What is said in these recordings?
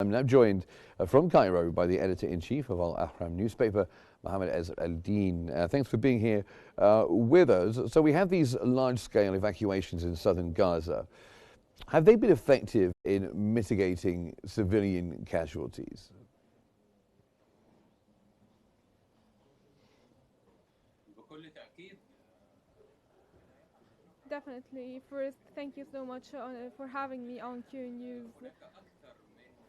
I'm now joined from Cairo by the editor-in-chief of Al-Ahram newspaper, Mohamed Ezz El-Deen. Thanks for being here with us. So we have these large-scale evacuations in southern Gaza. Have they been effective in mitigating civilian casualties? Definitely. First, thank you so much for having me on Qnews.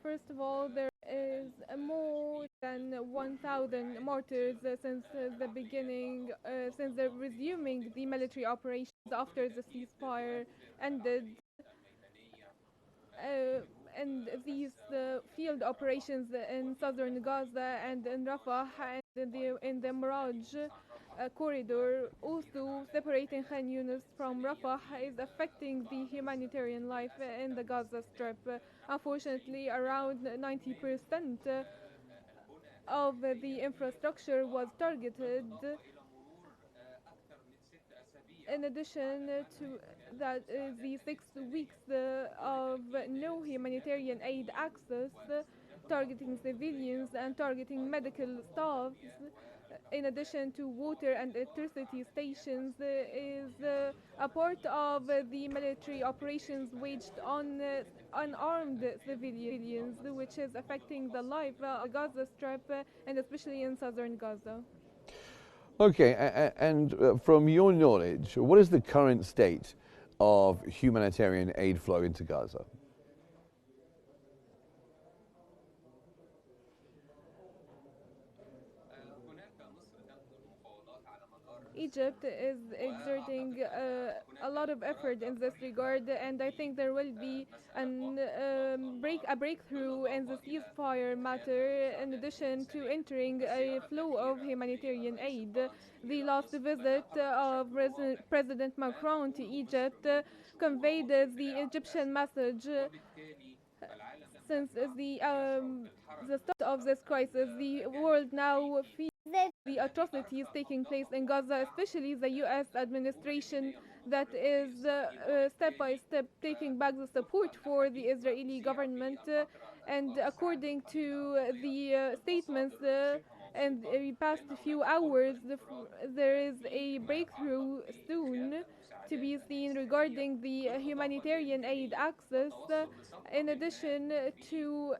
First of all, there is more than 1,000 martyrs since the beginning, since the resuming the military operations after the ceasefire ended. And these field operations in southern Gaza and in Rafah and in the Miraj corridor, also separating Khan Yunis from Rafah, is affecting the humanitarian life in the Gaza Strip. Unfortunately, around 90% of the infrastructure was targeted. In addition to that, the 6 weeks of no humanitarian aid access, targeting civilians and targeting medical staff, in addition to water and electricity stations, is a part of the military operations waged on unarmed civilians, which is affecting the life of Gaza Strip and especially in southern Gaza. Okay, and from your knowledge, what is the current state of humanitarian aid flow into Gaza? Egypt is exerting a lot of effort in this regard, and I think there will be a breakthrough in the ceasefire matter, in addition to entering a flow of humanitarian aid. The last visit of President Macron to Egypt conveyed the Egyptian message. Since the start of this crisis, the world now feels the atrocities taking place in Gaza, especially the U.S. administration that is step by step taking back the support for the Israeli government. And according to the statements in the past few hours, there is a breakthrough soon to be seen regarding the humanitarian aid access, in addition to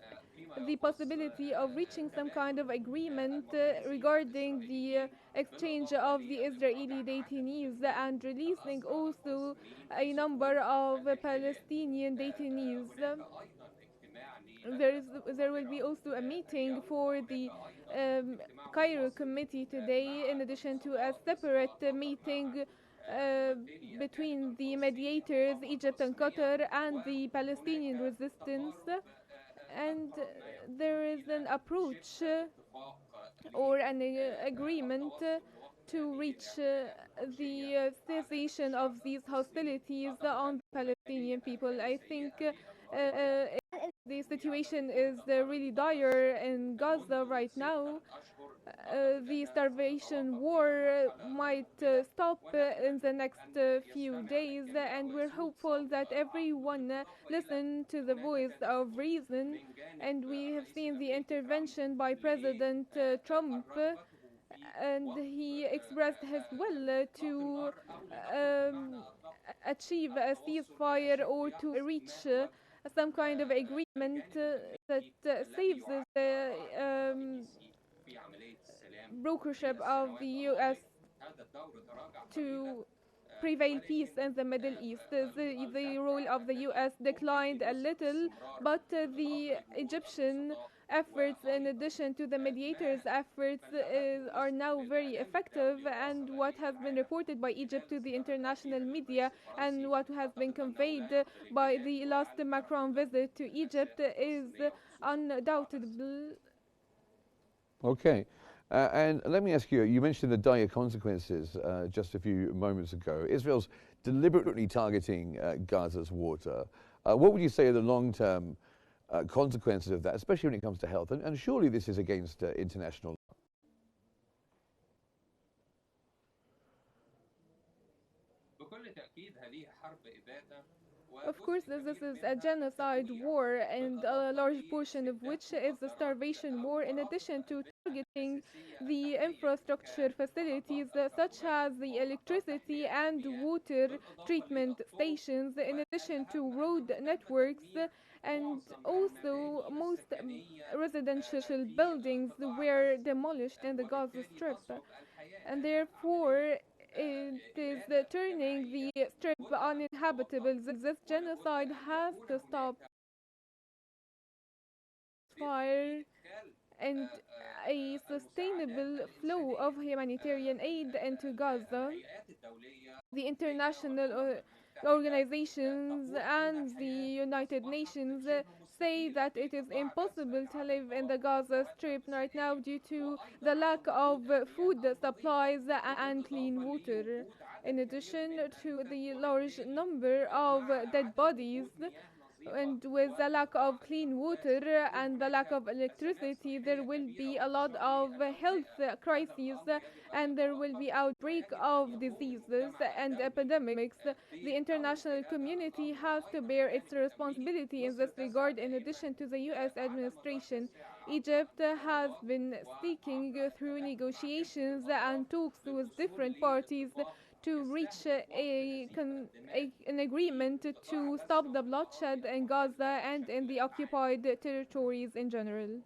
the possibility of reaching some kind of agreement regarding the exchange of the Israeli detainees and releasing also a number of Palestinian detainees. There will be also a meeting for the Cairo committee today, in addition to a separate meeting between the mediators, Egypt and Qatar, and the Palestinian resistance. And there is an approach or an agreement to reach the cessation of these hostilities on the Palestinian people. I think the situation is really dire in Gaza right now. The starvation war might stop in the next few days, and we're hopeful that everyone listen to the voice of reason. And we have seen the intervention by President Trump, and he expressed his will to achieve a ceasefire or to reach some kind of agreement that saves the brokership of the U.S. to prevail peace in the Middle East. The role of the U.S. declined a little, but the Egyptian efforts, in addition to the mediators' efforts, are now very effective. And what has been reported by Egypt to the international media and what has been conveyed by the last Macron visit to Egypt is undoubtedly. Okay. And let me ask you, you mentioned the dire consequences just a few moments ago. Israel's deliberately targeting Gaza's water. What would you say are the long-term consequences of that, especially when it comes to health? And surely this is against international law. Of course, this is a genocide war, and a large portion of which is the starvation war, in addition to targeting the infrastructure facilities such as the electricity and water treatment stations, in addition to road networks, and also most residential buildings were demolished in the Gaza Strip, and therefore it is turning the strip uninhabitable. This genocide has to stop. Fire and a sustainable flow of humanitarian aid into Gaza. The international organizations and the United Nations say that it is impossible to live in the Gaza Strip right now due to the lack of food supplies and clean water. In addition to the large number of dead bodies, and with the lack of clean water and the lack of electricity, there will be a lot of health crises, and there will be outbreak of diseases and epidemics. The international community has to bear its responsibility in this regard. In addition to the US administration, Egypt has been seeking through negotiations and talks with different parties to reach an agreement to stop the bloodshed in Gaza and in the occupied territories in general.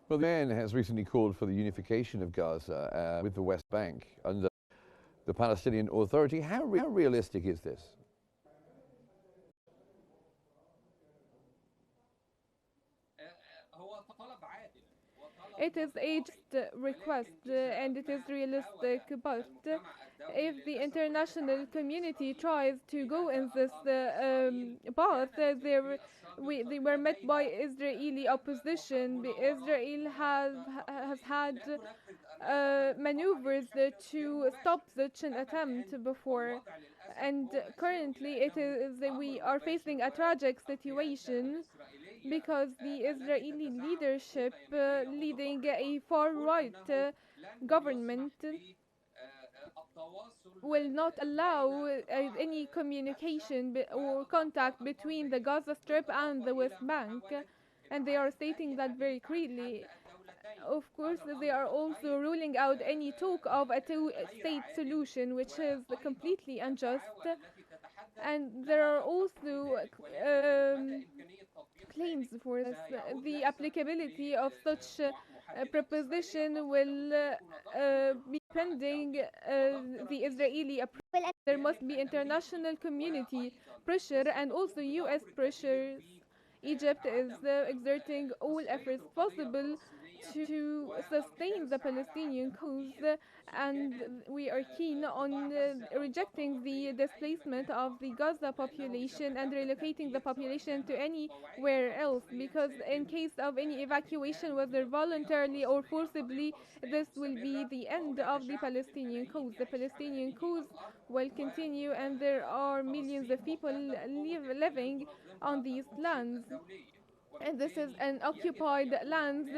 Well, the UN has recently called for the unification of Gaza with the West Bank under the Palestinian Authority. How realistic is this? It is a just request and it is realistic, but if the international community tries to go in this path, they were met by Israeli opposition. Israel has had maneuvers to stop such an attempt before, and currently we are facing a tragic situation because the Israeli leadership leading a far-right government will not allow any communication or contact between the Gaza Strip and the West Bank, and they are stating that very clearly. Of course, they are also ruling out any talk of a two-state solution, which is completely unjust, and there are also claims for this. The applicability of such a proposition will be pending the Israeli approval. There must be international community pressure and also US pressures. Egypt is exerting all efforts possible to sustain the Palestinian cause, and we are keen on rejecting the displacement of the Gaza population and relocating the population to anywhere else, because in case of any evacuation, whether voluntarily or forcibly, this will be the end of the Palestinian cause. The Palestinian cause will continue, and there are millions of people living on these lands, and this is an occupied land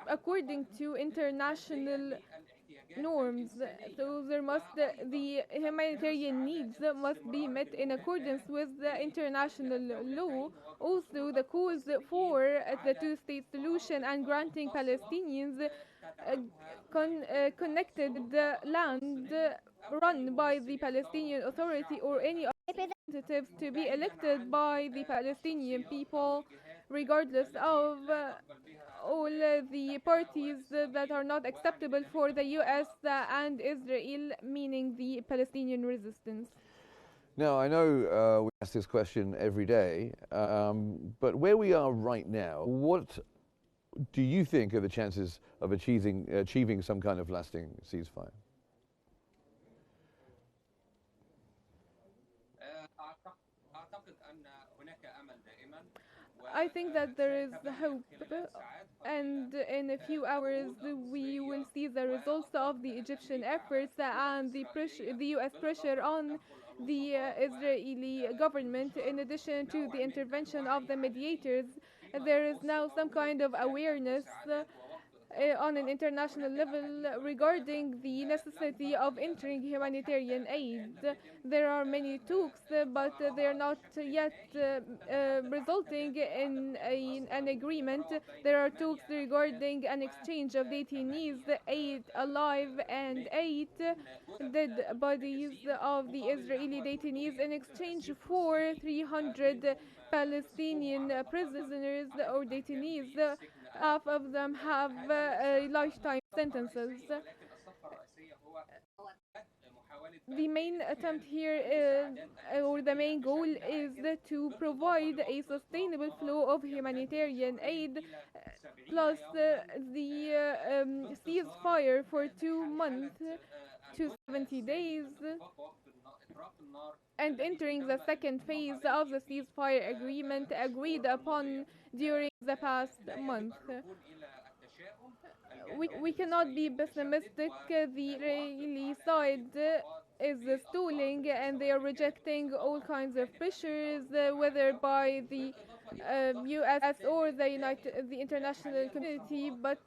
according to international norms. So the humanitarian needs must be met in accordance with the international law. Also, the calls for the two-state solution and granting Palestinians connected the land run by the Palestinian Authority or any representatives to be elected by the Palestinian people, regardless of all the parties that are not acceptable for the US and Israel, meaning the Palestinian resistance. Now, I know we ask this question every day, but where we are right now, what do you think are the chances of achieving some kind of lasting ceasefire? I think that there is hope, and in a few hours we will see the results of the Egyptian efforts and the US pressure on the Israeli government. In addition to the intervention of the mediators, there is now some kind of awareness on an international level regarding the necessity of entering humanitarian aid. There are many talks, but they are not yet resulting in an agreement. There are talks regarding an exchange of detainees, 8 alive and 8 dead bodies of the Israeli detainees in exchange for 300 Palestinian prisoners or detainees. Half of them have lifetime sentences. The main attempt here or the main goal is to provide a sustainable flow of humanitarian aid plus the ceasefire for 2 months to 70 days and entering the second phase of the ceasefire agreement agreed upon during the past month. We cannot be pessimistic. The Israeli side is stalling and they are rejecting all kinds of pressures, whether by the US or the international community, but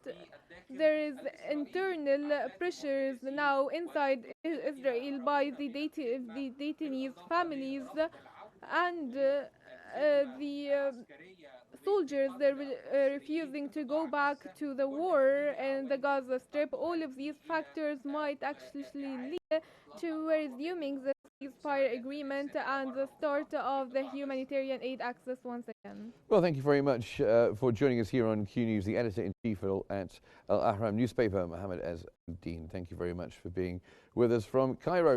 there is internal pressures now inside Israel by the detainees' families and the soldiers. They're refusing to go back to the war in the Gaza Strip. All of these factors might actually lead to resuming the ceasefire agreement and the start of the humanitarian aid access once again. Well, thank you very much for joining us here on Qnews, the editor-in-chief at Al Ahram newspaper, Mohamed Ezz El-Deen. Thank you very much for being with us from Cairo.